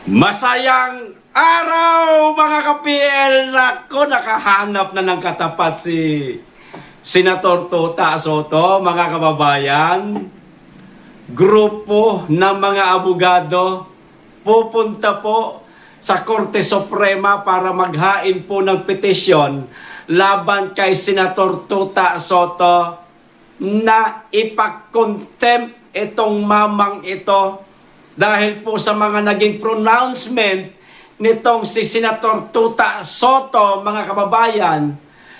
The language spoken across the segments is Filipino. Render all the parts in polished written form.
Masayang araw mga ka-PL! Nako, nakahanap na ng katapat si Senator Tota Sotto, mga kababayan. Grupo ng mga abogado pupunta po sa Korte Suprema para maghain po ng petisyon laban kay Senator Tota Sotto na ipag-contempt itong mamang ito dahil po sa mga naging pronouncement nitong si Senator Tota Sotto, mga kababayan,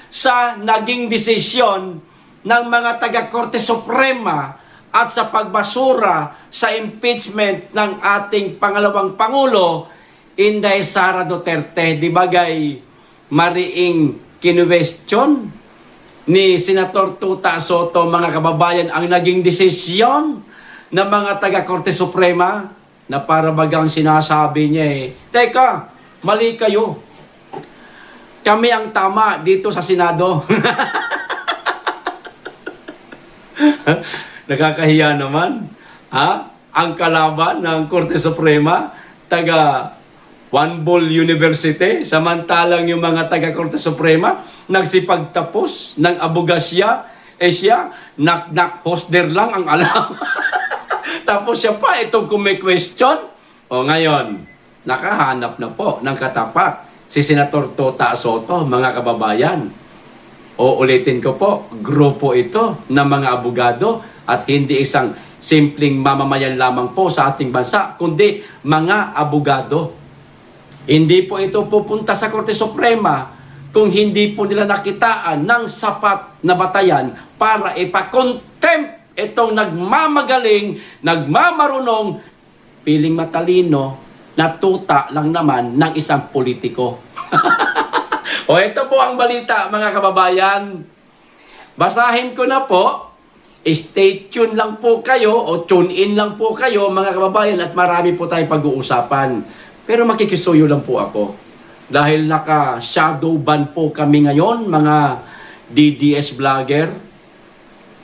sa naging desisyon ng mga taga-Korte Suprema at sa pagbasura sa impeachment ng ating pangalawang Pangulo, Inday Sara Duterte. Di bagay mariing kinuwestiyon ni Senator Tota Sotto, mga kababayan, ang naging desisyon ng mga taga-Korte Suprema na para bagang sinasabi niya teka, mali kayo. Kami ang tama dito sa Senado. Nakakahiya naman. Ang kalaban ng Korte Suprema, taga One Ball University, samantalang yung mga taga-Korte Suprema nagsipagtapos ng abogasya, siya, knock-knock hoster lang ang alam. Tapos siya pa itong question. O ngayon, nakahanap na po ng katapat si Senator Tota Sotto, mga kababayan. O ulitin ko po, grupo ito ng mga abogado at hindi isang simpleng mamamayan lamang po sa ating bansa, kundi mga abogado. Hindi po ito pupunta sa Korte Suprema kung hindi po nila nakitaan ng sapat na batayan para ipakontempt itong nagmamagaling, nagmamarunong, piling matalino, natuta lang naman ng isang politiko. O ito po ang balita, mga kababayan. Basahin ko na po. Stay tuned lang po kayo o tune in lang po kayo, mga kababayan, at marami po tayong pag-uusapan. Pero makikisuyo lang po ako. Dahil naka-shadow ban po kami ngayon, mga DDS vlogger.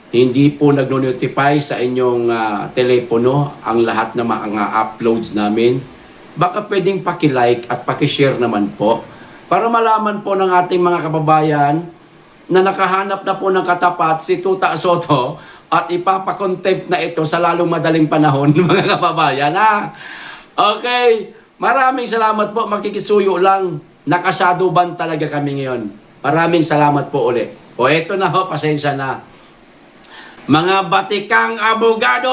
Hindi po nagno-notify sa inyong telepono ang lahat ng mga uploads namin. Baka pwedeng paki-like at paki-share naman po para malaman po ng ating mga kababayan na nakahanap na po ng katapat si Tota Sotto at ipapakontempt na ito sa lalong madaling panahon, mga kababayan. Okay, maraming salamat po. Makikisuyo lang. Nakashadow ban talaga kami ngayon. Maraming salamat po ulit. O eto na ho, pasensya na. Mga batikang abogado,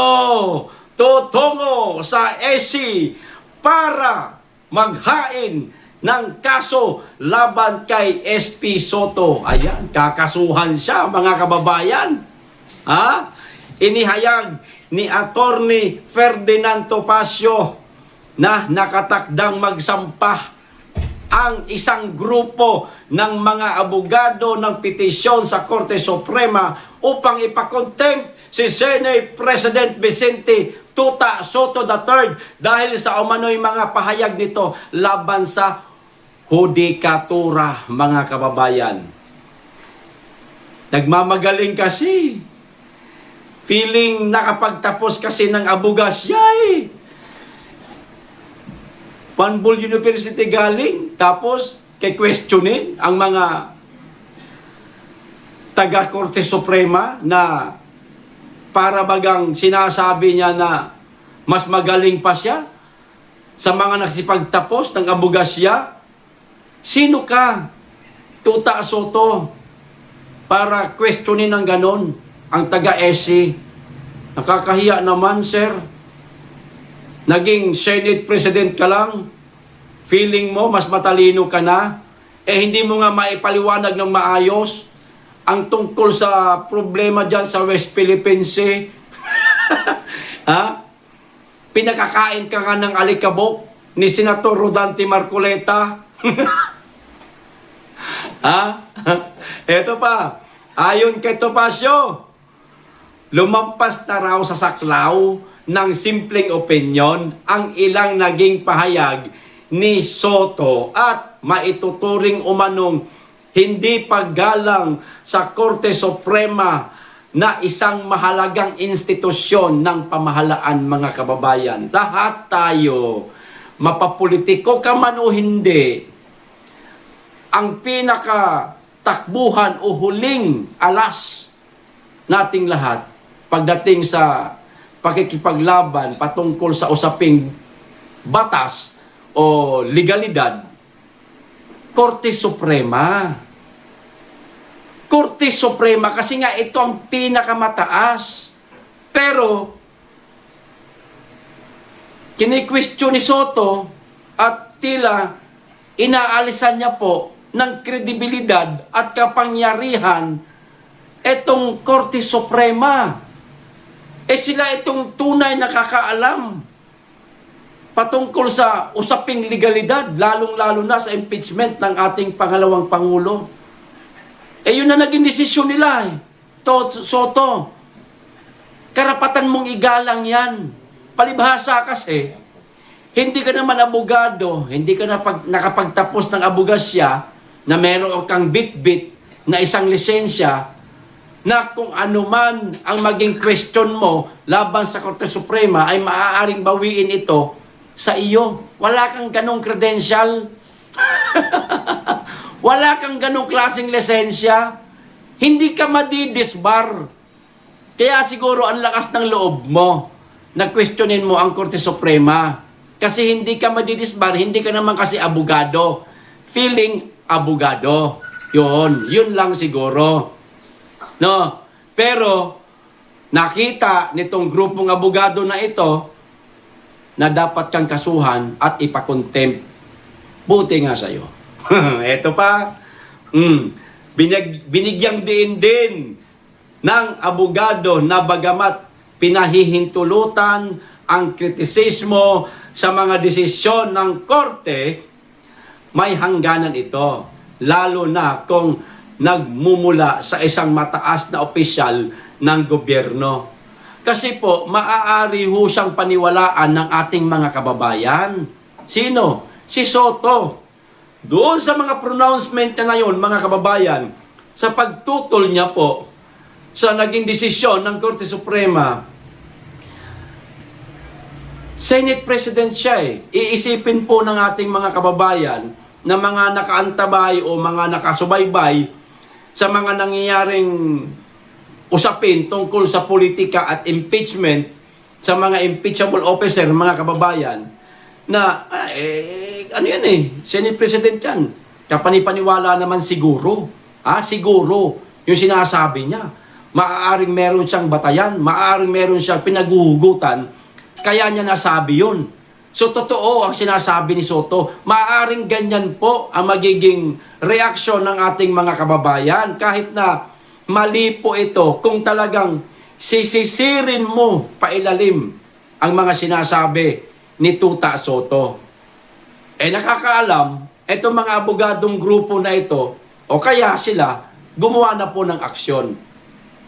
tutungo sa SC para maghain ng kaso laban kay SP Sotto. Ayan, kakasuhan siya, mga kababayan. Inihayag ni Attorney Ferdinand Topacio na nakatakdang magsampah ang isang grupo ng mga abogado ng petisyon sa Korte Suprema upang ipakontempt si Senate President Vicente Tota Sotto III dahil sa umano'y mga pahayag nito laban sa hudikatura, mga kababayan. Nagmamagaling kasi. Feeling nakapagtapos kasi ng abogasya One Ball University galing, tapos questionin ang mga taga-Korte Suprema na para bagang sinasabi niya na mas magaling pa siya sa mga nagsipagtapos ng abogasya. Sino ka, Tota Sotto, para questionin ng ganon ang taga-SC? Nakakahiya naman, sir. Naging Senate President ka lang, feeling mo mas matalino ka na, hindi mo nga maipaliwanag ng maayos ang tungkol sa problema dyan sa West Philippine Sea. Pinakakain ka nga ng alikabok ni Senator Rodante Marcoleta. Eto pa, ayon kay Topacio, lumampas na raw sa saklaw ng simpleng opinyon ang ilang naging pahayag ni Sotto at maituturing umanong hindi paggalang sa Korte Suprema na isang mahalagang institusyon ng pamahalaan, mga kababayan. Lahat tayo mapapolitiko ka man o hindi, ang pinakatakbuhan o huling alas nating lahat pagdating sa pakikipaglaban patungkol sa usaping batas o legalidad, Korte Suprema. Korte Suprema kasi nga ito ang pinakamataas. Pero kini-question ni Soto at tila inaalisan niya po ng kredibilidad at kapangyarihan itong Korte Suprema. Sila itong tunay nakakaalam patungkol sa usaping legalidad, lalong-lalo na sa impeachment ng ating pangalawang Pangulo. Yun na naging desisyon nila. Soto, karapatan mong igalang yan. Palibhasa kasi, hindi ka naman abogado, hindi ka nakapagtapos ng abogasya na meron kang bit-bit na isang lisensya na kung ano man ang maging question mo laban sa Korte Suprema ay maaaring bawiin ito sa iyo. Wala kang ganong credential. Wala kang ganong klaseng lisensya. Hindi ka madidisbar. Kaya siguro ang lakas ng loob mo na questionin mo ang Korte Suprema. Kasi hindi ka madidisbar, hindi ka naman kasi abogado. Feeling abogado. Yun lang siguro. No? Pero nakita nitong grupong abogado na ito na dapat kang kasuhan at ipakontempt. Buti nga sa'yo. Ito pa, binigyang diin din ng abogado na bagamat pinahihintulutan ang kritisismo sa mga desisyon ng korte, may hangganan ito. Lalo na kung nagmumula sa isang mataas na opisyal ng gobyerno. Kasi po, maaari ho siyang paniwalaan ng ating mga kababayan. Sino? Si Soto. Doon sa mga pronouncement niya ngayon, mga kababayan, sa pagtutol niya po sa naging desisyon ng Korte Suprema, Senate President siya eh. Iisipin po ng ating mga kababayan na mga nakaantabay o mga nakasubaybay sa mga nangyayaring usapin tungkol sa politika at impeachment sa mga impeachable officer, mga kababayan, na, ano yan eh, Senate President yan. Kapanipaniwala naman siguro. Siguro, yung sinasabi niya. Maaaring meron siyang batayan, maaaring meron siyang pinaguhugutan, kaya niya nasabi yun. So, totoo ang sinasabi ni Soto. Maaaring ganyan po ang magiging reaksyon ng ating mga kababayan. Kahit na mali po ito, kung talagang sisisirin mo pailalim ang mga sinasabi ni Tuta Soto. Nakakaalam, itong mga abogadong grupo na ito, o kaya sila, gumawa na po ng aksyon.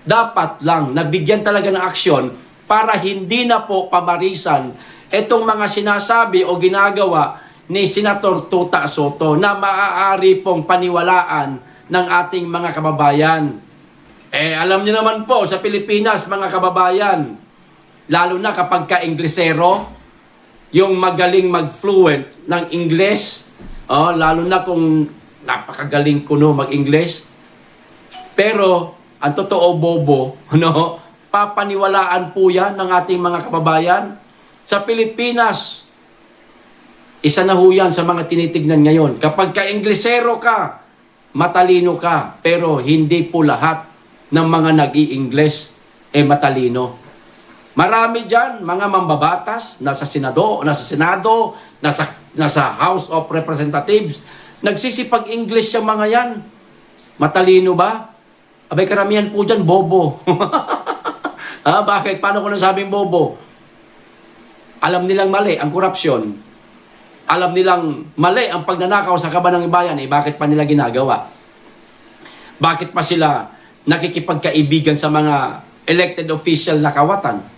Dapat lang, nabigyan talaga ng aksyon para hindi na po pamarisan itong mga sinasabi o ginagawa ni Senator Tuta Soto na maaari pong paniwalaan ng ating mga kababayan. Alam niyo naman po, sa Pilipinas, mga kababayan, lalo na kapag ka-Inglesero, yung magaling mag-fluent ng Ingles, lalo na kung napakagaling ko mag-Ingles, pero ang totoo bobo, papaniwalaan po yan ng ating mga kababayan. Sa Pilipinas, isa na ho yan sa mga tinitignan ngayon. Kapag ka-Inglesero ka, matalino ka, pero hindi po lahat ng mga nag-i-Ingles matalino. Marami dyan, mga mambabatas, nasa Senado, nasa House of Representatives, nagsisipag-English yung mga yan. Matalino ba? Abay, karamihan po dyan, bobo. Bakit? Paano ko nasabing bobo? Alam nilang mali ang korupsyon. Alam nilang mali ang pagnanakaw sa kaban ng bayan. Bakit pa nila ginagawa? Bakit pa sila nakikipagkaibigan sa mga elected official na kawatan?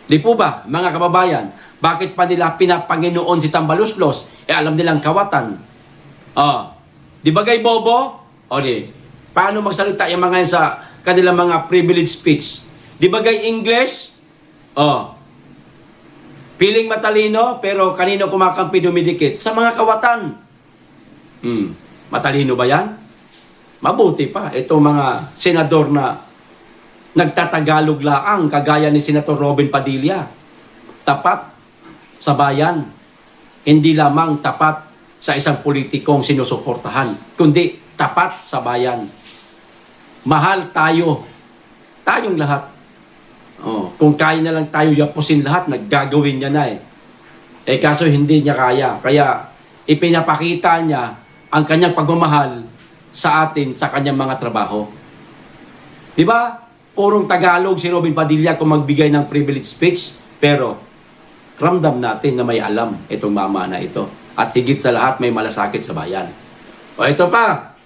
Di po ba, mga kababayan? Bakit pa nila pinapanginoon si Tambaluslos? Alam nilang kawatan. Di ba gay bobo? Paano magsalita yung mga yan sa kanilang mga privilege speech? Di ba gay English? Piling matalino, pero kanino kumakampi dumidikit? Sa mga kawatan. Matalino ba yan? Mabuti pa. Itong mga senador na nagtatagalog laang, kagaya ni Senator Robin Padilla. Tapat sa bayan. Hindi lamang tapat sa isang politikong sinusuportahan, kundi tapat sa bayan. Mahal tayo. Tayong lahat. Kung kaya na lang tayo yapusin lahat, naggagawin niya na eh. Kaso hindi niya kaya. Kaya ipinapakita niya ang kanyang pagmamahal sa atin sa kanyang mga trabaho. Di ba? Purong Tagalog si Robin Padilla kung magbigay ng privilege speech, pero ramdam natin na may alam itong mama na ito. At higit sa lahat, may malasakit sa bayan. Ito pa.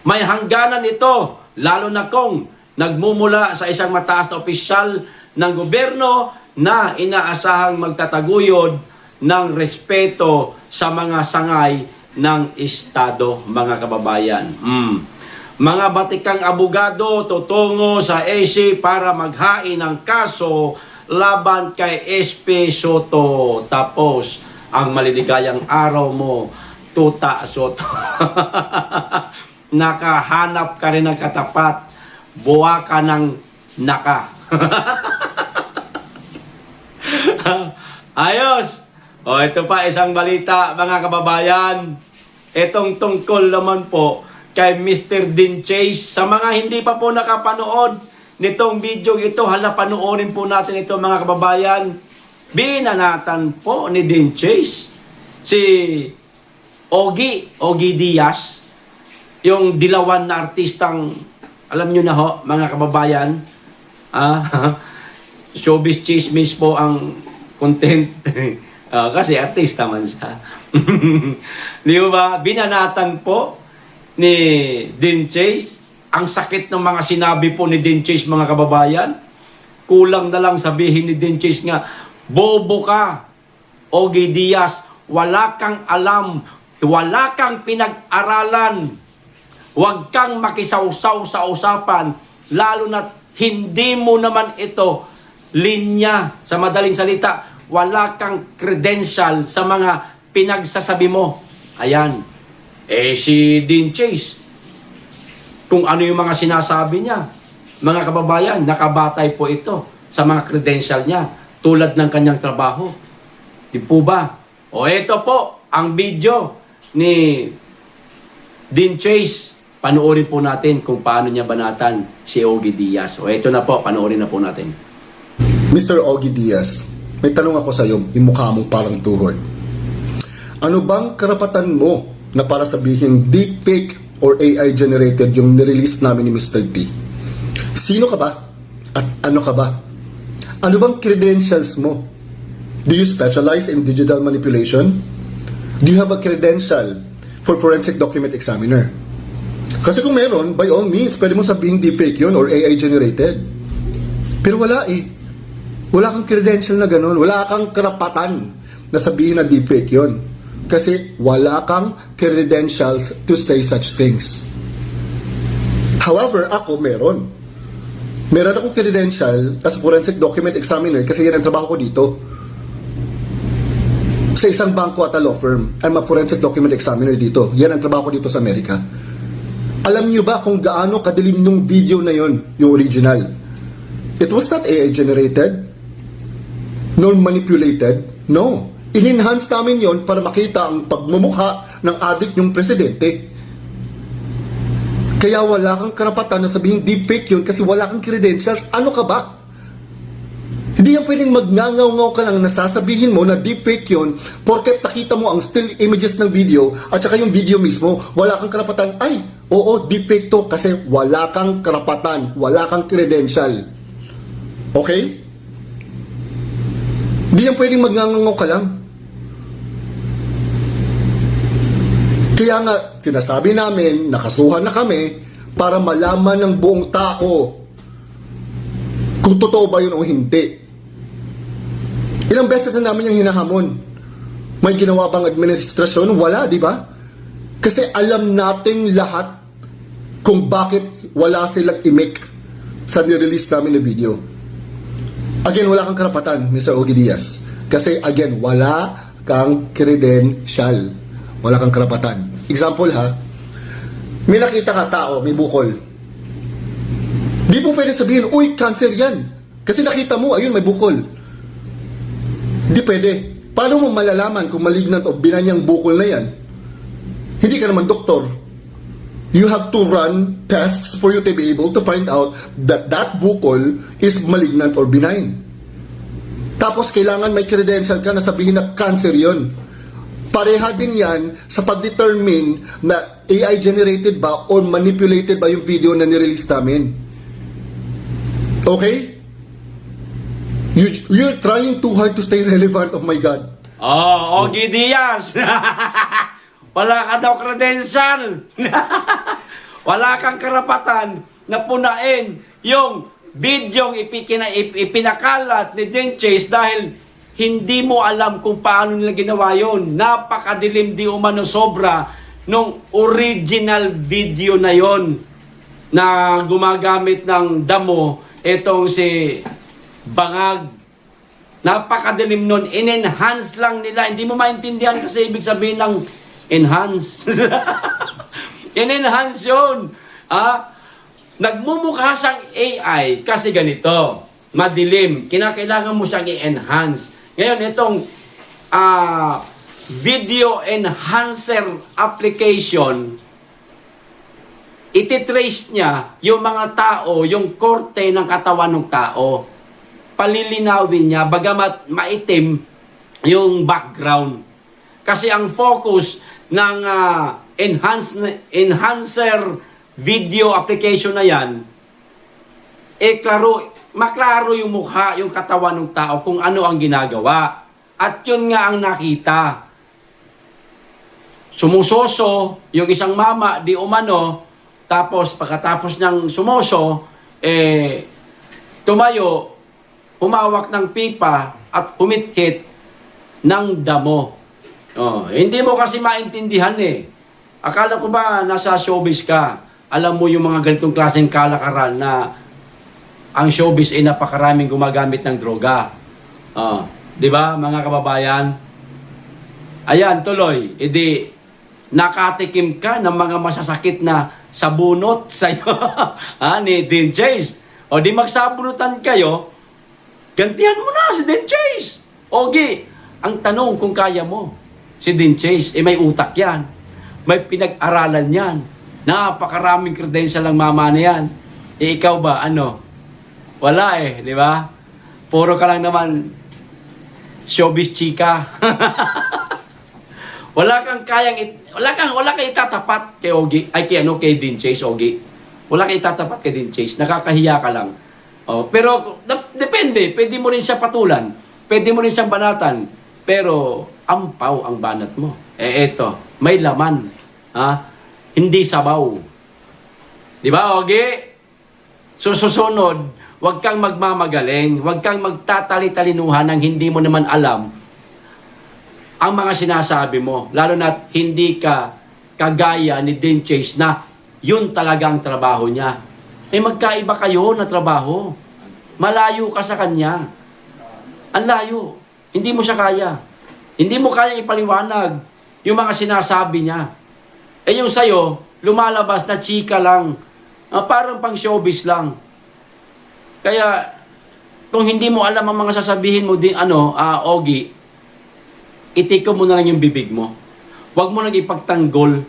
May hangganan ito, lalo na kung nagmumula sa isang mataas na opisyal ng gobyerno na inaasahang magtataguyod ng respeto sa mga sangay ng Estado, mga kababayan. Mga batikang abogado tutungo sa AC para maghain ng kaso laban kay SP Soto. Tapos, ang maliligayang araw mo, Tuta Soto. Nakahanap ka rin ng katapat, buwa ka ng naka. Ayos! Ito pa isang balita, mga kababayan. Itong tungkol naman po kay Mr. Dean Chase. Sa mga hindi pa po nakapanood nitong video ito, hala panoorin po natin ito, mga kababayan. Binanatan po ni Dean Chase si Ogie Diaz, yung dilawan na artistang, alam nyo na ho, mga kababayan, showbiz chismis po ang content. Kasi artista man siya. Di ba? Binanatan po ni Dean Chase. Ang sakit ng mga sinabi po ni Dean Chase, mga kababayan. Kulang na lang sabihin ni Dean Chase nga, bobo ka, Ogie Diaz, wala kang alam, wala kang pinag-aralan, huwag kang makisawsaw sa usapan, lalo na hindi mo naman ito linya, sa madaling salita, wala kang credential sa mga pinagsasabi mo. Ayan. Si Dean Chase, kung ano yung mga sinasabi niya, mga kababayan, nakabatay po ito sa mga credential niya, tulad ng kanyang trabaho. Di po ba? Ito po ang video ni Dean Chase. Panoorin po natin kung paano niya banatan si Ogie Diaz. Ito na po, panoorin na po natin. Mr. Ogie Diaz, may tanong ako sa iyo, yung mukha mong parang tuhod. Ano bang karapatan mo na para sabihin deepfake or AI generated yung nirelease namin ni Mr. T? Sino ka ba? At ano ka ba? Ano bang credentials mo? Do you specialize in digital manipulation? Do you have a credential for forensic document examiner? Kasi kung meron, by all means, pwede mo sabihin deepfake yun or AI generated. Pero wala eh. Wala kang credential na ganun. Wala kang karapatan na sabihin na deepfake yun. Kasi wala kang credentials to say such things. However, ako meron. Meron akong credential as a forensic document examiner kasi yan ang trabaho ko dito. Sa isang bangko at a law firm, I'm a forensic document examiner dito. Yan ang trabaho ko dito sa Amerika. Alam nyo ba kung gaano kadilim nung video na yon, yung original? It was not AI generated nor manipulated. No. In-enhance namin yon para makita ang pagmumukha ng adik yung presidente. Kaya wala kang karapatan na sabihin deepfake yun kasi wala kang credentials. Ano ka ba? Hindi yan pwedeng magngangaw-ngaw ka lang na sasabihin mo na deepfake yun porket nakita mo ang still images ng video at saka yung video mismo, wala kang karapatan. Ay, oo, deepfake to kasi wala kang karapatan, wala kang credential. Okay? Hindi yan pwedeng magngangaw ka lang. Kaya nga, sinasabi namin, nakasuhan na kami para malaman ng buong tao kung totoo ba yun o hindi. Ilang beses na namin yung hinahamon. May ginawa bang administrasyon? Wala, di ba? Kasi alam nating lahat kung bakit wala silang imik sa nirelease namin na video. Again, wala kang karapatan, Mr. Ogie Diaz. Kasi again, wala kang credential. Wala kang karapatan. Example ha, may nakita ka tao, may bukol. Di mo pwede sabihin, uy, cancer yan. Kasi nakita mo, ayun, may bukol. Hindi pwede. Paano mo malalaman kung malignant o binanyang bukol na yan? Hindi ka naman doktor. You have to run tests for you to be able to find out that that bukol is malignant or benign. Tapos kailangan may credential ka na sabihin na cancer yon. Pareha din yan sa pag-determine na AI generated ba or manipulated ba yung video na nirelease namin. Okay? You're trying too hard to stay relevant. Oh my God. Oh, Ogie Diaz. Wala ka daw credential. Wala kang karapatan na punain yung bidyong ipinakalat ni Dean Chase dahil hindi mo alam kung paano nila ginawa yun. Napakadilim di umano sobra nung original video na yon na gumagamit ng damo itong si Bangag. Napakadilim nun. In-enhance lang nila. Hindi mo maintindihan kasi ibig sabihin ng enhance. In-enhance yun. Nagmumukha siyang AI kasi ganito. Madilim. Kinakailangan mo siyang i-enhance. Ngayon, itong video enhancer application, ititrace niya yung mga tao, yung korte ng katawan ng tao. Palilinawin niya, bagamat maitim yung background. Kasi ang focus ng enhancer video application na yan, maklaro yung mukha, yung katawan ng tao kung ano ang ginagawa. At yun nga ang nakita. Sumusoso yung isang mama, di umano, tapos pagkatapos niyang sumoso, tumayo, humawak ng pipa at humithit ng damo. Hindi mo kasi maintindihan eh. Akala ko ba nasa showbiz ka? Alam mo yung mga ganitong klaseng kalakaran na ang showbiz ay napakaraming gumagamit ng droga. Di ba mga kababayan? Ayan, tuloy. Edi, nakatikim ka ng mga masasakit na sabunot sa'yo ni Dean Chase. O di magsabunutan kayo, gantihan mo na si Dean Chase. Ogie, ang tanong kung kaya mo, si Dean Chase, may utak yan. May pinag-aralan yan. Napakaraming credential ang mama na yan. Ikaw ba, Wala di ba? Puro ka lang naman showbiz chika. wala kang itatapat kay Ogie, kay Dean Chase, Ogie. Wala kang itatapat kay Dean Chase. Nakakahiya ka lang. Pero depende, pwede mo rin siya patulan. Pwede mo rin siyang banatan. Pero ampaw ang banat mo. Eto, may laman. Hindi sabaw. Di ba, Ogie? Susunod, huwag kang magmamagaling, huwag kang magtatali-talinuhan ng hindi mo naman alam ang mga sinasabi mo. Lalo na hindi ka kagaya ni Dean Chase na yun talaga ang trabaho niya. Magkaiba kayo na trabaho. Malayo ka sa kanya. Ang layo. Hindi mo siya kaya. Hindi mo kaya ipaliwanag yung mga sinasabi niya. Yung sa'yo, lumalabas na chika lang. Parang pang showbiz lang. Kaya, kung hindi mo alam ang mga sasabihin mo din, Ogie, itiko mo na lang yung bibig mo. Huwag mo nang ipagtanggol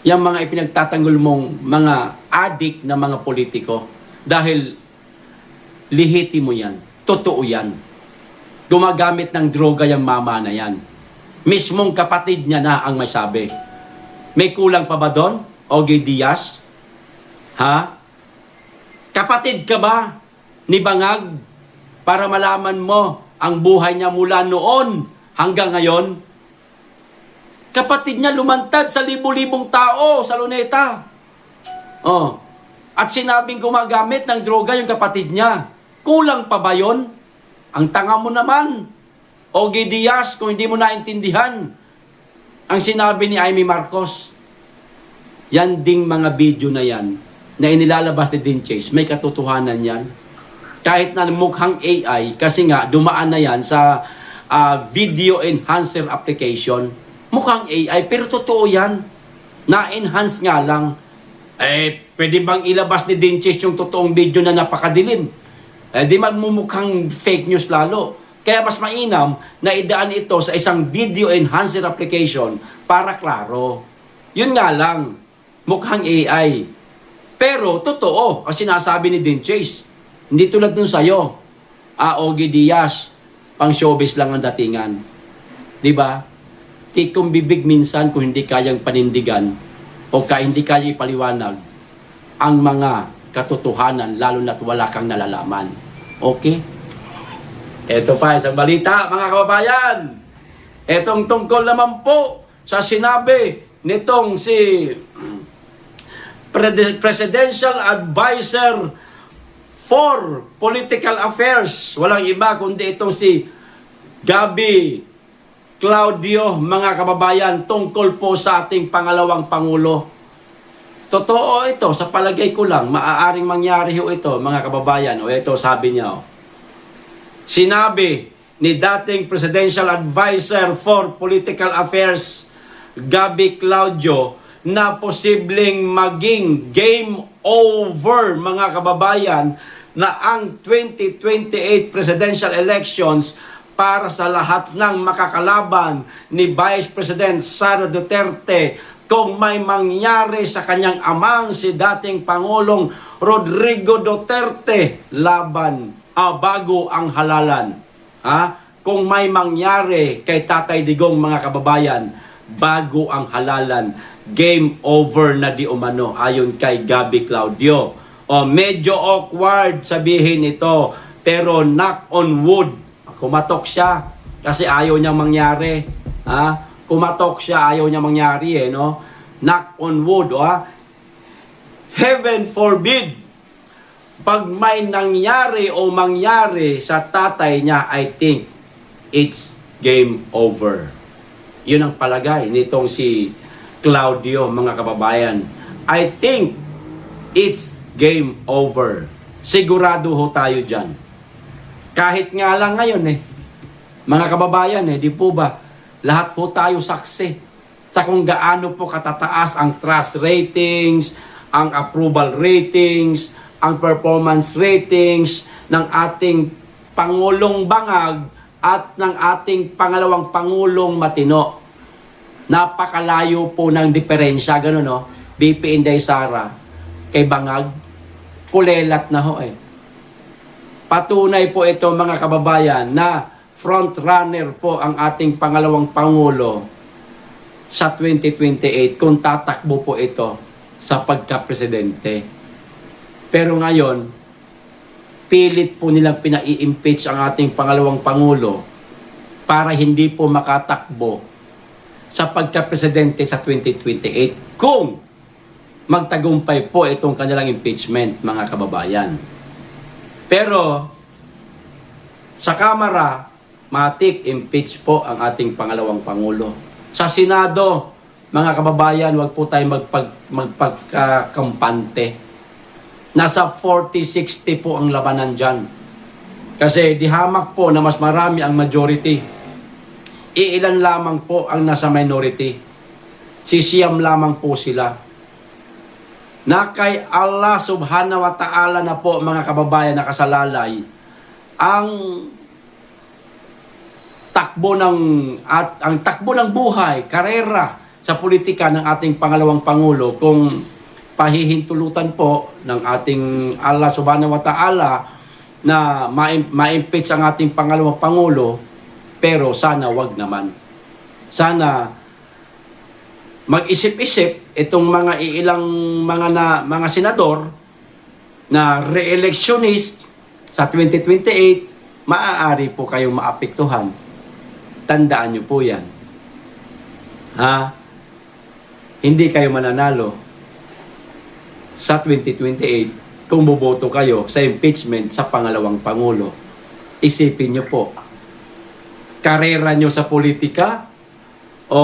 yung mga ipinagtatanggol mong mga adik na mga politiko. Dahil, lihiti mo yan. Totoo yan. Gumagamit ng droga yung mama na yan. Mismong kapatid niya na ang may sabi. May kulang pa ba doon, Ogie Diaz? Kapatid ka ba ni Bangag para malaman mo ang buhay niya mula noon hanggang ngayon? Kapatid niya lumantad sa libu-libong tao sa Luneta. At sinabing gumagamit ng droga yung kapatid niya. Kulang pa ba yun? Ang tanga mo naman, Ogie Diaz, kung hindi mo naintindihan ang sinabi ni Amy Marcos. Yan ding mga video na yan na inilalabas ni Dean Chase, may katotohanan yan. kahit na mukhang AI, kasi nga dumaan na yan sa video enhancer application. Mukhang AI, pero totoo yan. Na-enhance nga lang. Pwede bang ilabas ni Dinches yung totoong video na napakadilim? Di magmumukhang fake news lalo. Kaya mas mainam na idaan ito sa isang video enhancer application para klaro. Yun nga lang, mukhang AI. Pero totoo ang sinasabi ni Dinches. Hindi tulad nun sa'yo. Ogie Diaz, pang showbiz lang ang datingan. Di ba? Tikong bibig minsan kung hindi kayang panindigan o hindi kaya ipaliwanag ang mga katotohanan, lalo na't wala kang nalalaman. Okay? Ito pa, isang balita, mga kababayan. Etong tungkol naman po sa sinabi nitong si Presidential Advisor for Political Affairs. Walang iba kundi itong si Gabi Claudio, mga kababayan, tungkol po sa ating pangalawang Pangulo. Totoo ito, sa palagay ko lang, maaaring mangyari ho ito, mga kababayan. O ito, sabi niya, sinabi ni dating Presidential Advisor for Political Affairs, Gabi Claudio, na posibleng maging game over, mga kababayan, na ang 2028 presidential elections para sa lahat ng makakalaban ni Vice President Sara Duterte kung may mangyari sa kanyang amang si dating Pangulong Rodrigo Duterte bago ang halalan. Kung may mangyari kay Tatay Digong, mga kababayan, bago ang halalan, game over na di umano, ayon kay Gabi Claudio. Medyo awkward sabihin ito, pero knock on wood, kumatok siya kasi ayaw niyang mangyari. Kumatok siya, ayaw niyang mangyari no? Knock on wood. Heaven forbid, pag may nangyari o mangyari sa tatay niya, I think it's game over. Yun ang palagay nitong si Claudio, mga kababayan. I think it's game over. Sigurado ho tayo dyan. Kahit nga lang ngayon mga kababayan di po ba, lahat po tayo saksi sa kung gaano po katataas ang trust ratings, ang approval ratings, ang performance ratings ng ating Pangulong Bangag at ng ating pangalawang Pangulong Matino. Napakalayo po ng diferensya, gano'n BP Inday Sara kay Bangag, kulelat na ho Patunay po ito, mga kababayan, na front runner po ang ating pangalawang Pangulo sa 2028 kung tatakbo po ito sa pagka-presidente. Pero ngayon, pilit po nilang pinai-impeach ang ating pangalawang Pangulo para hindi po makatakbo sa pagka-presidente sa 2028 kung magtagumpay po itong kanilang impeachment, mga kababayan. Pero sa Kamara, matik impeach po ang ating pangalawang Pangulo. Sa Senado, mga kababayan, wag po tayo magpagkakampante. Nasa 40-60 po ang labanan dyan. Kasi di hamak po na mas marami ang majority. Iilan lamang po ang nasa minority. Sisiyam lamang po sila. Na kay Allah subhanahu wa ta'ala na po, mga kababayan, nakasalalay ang takbo ng buhay, karera sa politika ng ating pangalawang Pangulo kung pahihintulutan po ng ating Allah subhanahu wa ta'ala na ma-impeach ang ating pangalawang Pangulo. Pero sana wag naman. Sana mag-isip-isip itong mga ilang mga senador na re-electionist sa 2028, maaari po kayong maapektuhan. Tandaan nyo po yan. Hindi kayo mananalo sa 2028 kung boboto kayo sa impeachment sa pangalawang Pangulo. Isipin nyo po, karera nyo sa politika o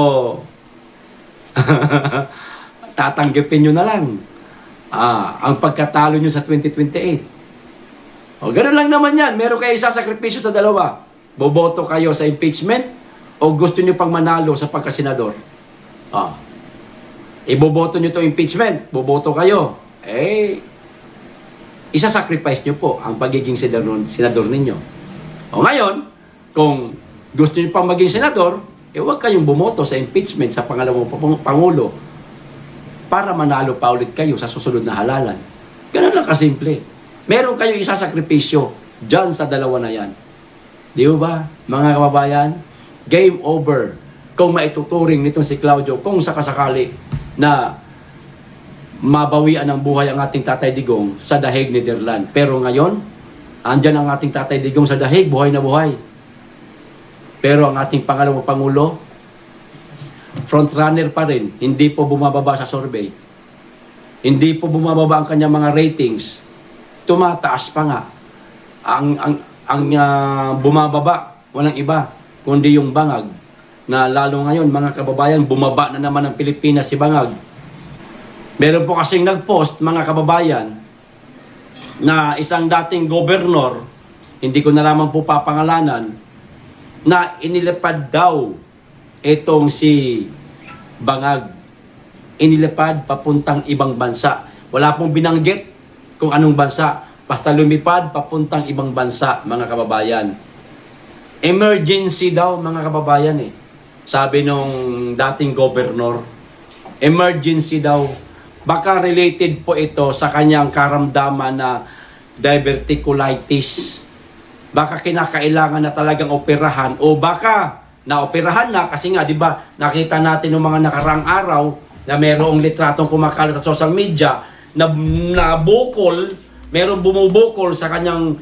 tatanggapin nyo na lang ang pagkatalo nyo sa 2028. O, ganun lang naman yan. Meron kayo isasakripisyo sa dalawa. Boboto kayo sa impeachment o gusto nyo pang manalo sa pagkasenador? Iboboto nyo to impeachment, boboto kayo. Isasacrifice nyo po ang pagiging senador ninyo. O ngayon, kung gusto nyo pang maging senador, huwag kayong bumoto sa impeachment sa pangalawang pangulo para manalo pa ulit kayo sa susunod na halalan. Ganun lang kasimple. Meron kayong isasakripisyo dyan sa dalawa na yan. Di ba, mga kababayan? Game over. Kung maituturing nitong si Claudio, kung sakasakali na mabawian ang buhay ang ating Tatay Digong sa Dahig, Netherlands. Pero ngayon, andyan ang ating Tatay Digong sa Dahig, buhay na buhay. Pero ang ating pangalawang pangulo, frontrunner pa rin, hindi po bumababa sa survey. Hindi po bumababa ang kanyang mga ratings. Tumataas pa nga. Ang bumababa, walang iba, kundi yung Bangag, na lalo ngayon, mga kababayan, bumaba na naman ang Pilipinas si Bangag. Meron po kasing nag-post, mga kababayan, na isang dating gobernur, hindi ko na lamang po papangalanan, na inilipad daw itong si Bangag. Inilipad papuntang ibang bansa. Wala pong binanggit kung anong bansa. Basta lumipad papuntang ibang bansa, mga kababayan. Emergency daw, mga kababayan eh. Sabi nung dating gobernur, emergency daw. Baka related po ito sa kanyang karamdaman na diverticulitis. Baka kinakailangan na talagang operahan o baka naoperahan na kasi nga 'di ba nakita natin ng mga nakarang araw na mayroong litratong kumakalat sa social media na bukol, mayroong bumubukol sa kanyang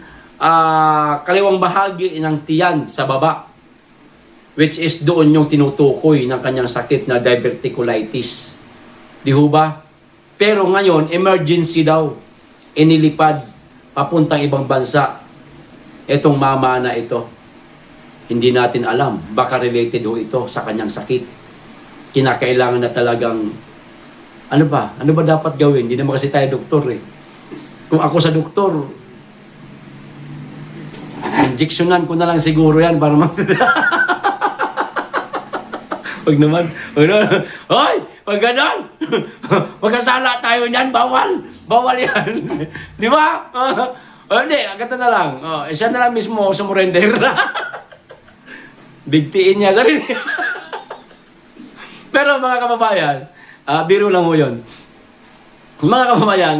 kaliwang bahagi ng tiyan sa baba, which is doon yung tinutukoy ng kanyang sakit na diverticulitis. Di ho ba? Pero ngayon, emergency daw. Inilipad papuntang ibang bansa. Itong mama na ito. Hindi natin alam. Baka related ho ito sa kanyang sakit. Kinakailangan na talagang, ano ba dapat gawin? Hindi naman kasi tayo doktor eh. Kung ako sa doktor, injeksyonan ko na lang siguro yan para Wag naman. Hoy! Pag ganon! Magkasala tayo niyan, bawal! Bawal yan! Di ba? Hindi, agad na lang. Siya na lang mismo sumurrender. Bigtiin niya. Sorry. Pero mga kababayan, biro lang mo yun. Mga kababayan,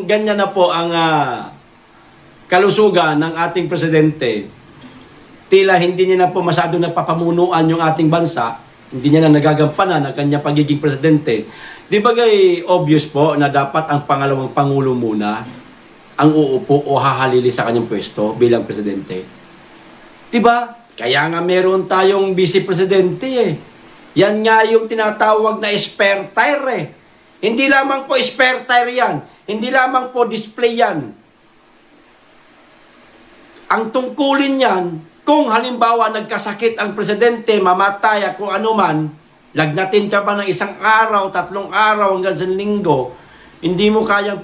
ganyan na po ang kalusugan ng ating presidente. Tila hindi niya na po masyado napapamunuan yung ating bansa. Hindi niya na nagagampanan ang kanyang pagiging presidente. Di ba obvious po na dapat ang pangalawang pangulo muna ang uupo o hahalili sa kanyang pwesto bilang presidente? Di ba? Kaya nga meron tayong vice presidente eh. Yan nga yung tinatawag na spare tire eh. Hindi lamang po spare tire yan. Hindi lamang po display yan. Ang tungkulin yan, kung halimbawa nagkasakit ang presidente, mamatay kung ano man, lagnatin ka pa ng 1 araw, 3 araw hanggang 1 linggo, hindi mo kayang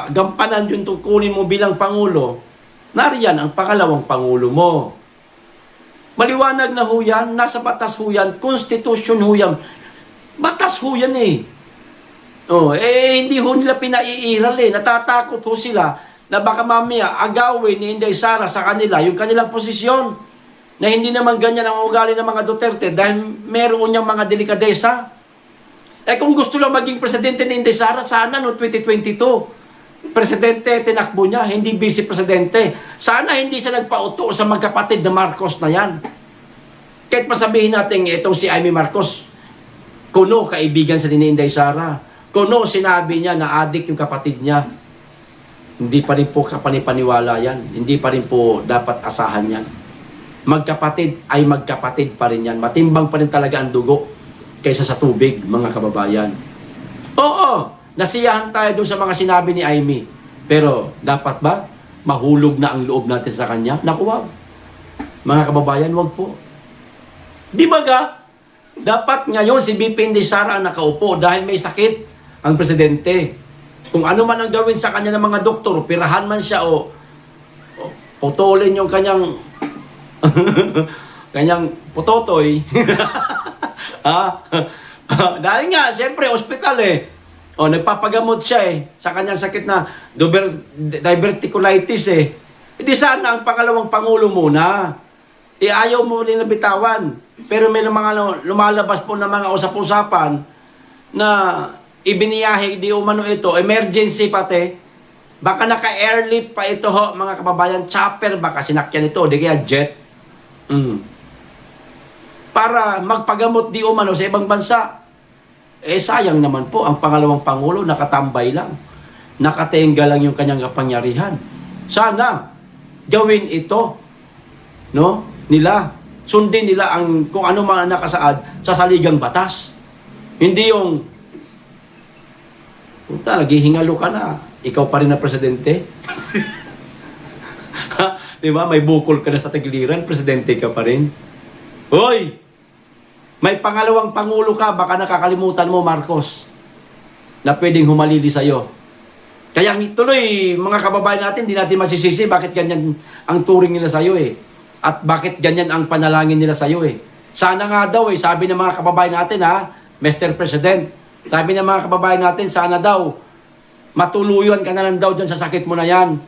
gampanan yung tungkulin mo bilang pangulo, nariyan ang pangalawang pangulo mo. Maliwanag na ho yan, nasa batas ho yan, constitution ho yan. Batas ho yan eh. Hindi ho nila pinaiiral eh, natatakot ho sila na baka mamaya agawin ni Inday Sara sa kanila yung kanilang posisyon na hindi naman ganyan ang ugali ng mga Duterte dahil meron niyang mga delikadesa. Kung gusto lang maging presidente ni Inday Sara, sana no 2022. Presidente, tinakbo niya, hindi vice presidente. Sana hindi siya nagpauto sa magkapatid na Marcos na yan. Kahit pasabihin natin itong si Amy Marcos, kuno kaibigan sa ni Inday Sara. Kuno sinabi niya na adik yung kapatid niya. Hindi pa rin po kapanipaniwala yan. Hindi pa rin po dapat asahan yan. Magkapatid ay magkapatid pa rin yan. Matimbang pa rin talaga ang dugo kaysa sa tubig, mga kababayan. Oo, nasiyahan tayo doon sa mga sinabi ni Amy. Pero dapat ba mahulog na ang loob natin sa kanya? Naku, wag. Mga kababayan, wag po. Di ba ga? Dapat ngayon si BP Inday Sara ang nakaupo dahil may sakit ang presidente. Kung ano man ang gawin sa kanya ng mga doktor, pirahan man siya o putulin yung kanyang kanyang putotoy. Ha? Dahil nga, siyempre, ospital eh. O, nagpapagamot siya eh, sa kanyang sakit na diverticulitis eh. Hindi sana ang pangalawang pangulo muna. Ayaw mo rin nabitawan. Pero may mga lumalabas po na mga usap-usapan na ibiniyahe di umano ito, emergency pati. Baka naka-airlift pa ito ho, mga kababayan, chopper, baka sinakyan ito, di kaya jet. Para magpagamot di umano sa ibang bansa. Sayang naman po, ang pangalawang pangulo nakatambay lang. Nakatenga lang yung kanyang kapangyarihan. Sana gawin ito, no? Nila. Sundin nila ang kung ano mga nakasaad sa saligang batas. Hindi yung puta, naghihingalo ka na. Ikaw pa rin na presidente. Di ba? May bukol ka na sa tagiliran, presidente ka pa rin. Hoy! May pangalawang pangulo ka, baka nakakalimutan mo, Marcos, na pwedeng humalili sa'yo. Kaya tuloy, mga kababayan natin, hindi natin masisisi bakit ganyan ang turing nila sa'yo eh. At bakit ganyan ang panalangin nila sa'yo eh. Sana nga daw eh, sabi ng mga kababayan natin ha, Mr. President, sabi ng mga kababayan natin, sana daw, matuluyan ka na lang daw dyan sa sakit mo na yan.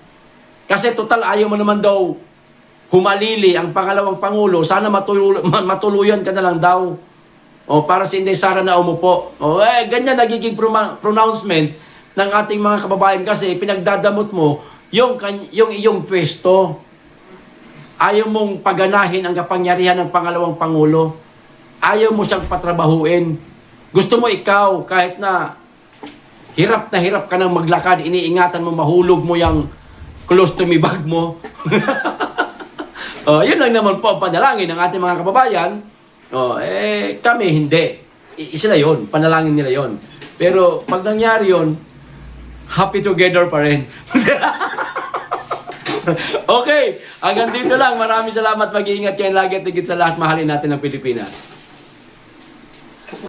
Kasi total, ayaw mo naman daw humalili ang pangalawang pangulo, sana matuluyan ka na lang daw. O para si Inday Sara na umupo. O ganyan nagiging pronouncement ng ating mga kababayan kasi pinagdadamot mo yung iyong pwesto. Ayaw mong paganahin ang kapangyarihan ng pangalawang pangulo. Ayaw mo siyang patrabahuin. Gusto mo ikaw, kahit na hirap ka nang maglakad, iniingatan mo, mahulog mo yung colostomy bag mo. Yun lang naman po ang panalangin ng ating mga kababayan. Kami hindi. Sila yun, panalangin nila yun. Pero pag nangyari yun, happy together pa rin. Okay, hanggang dito lang. Maraming salamat. Mag-iingat kayo lagi at higit sa lahat. Mahalin natin ang Pilipinas.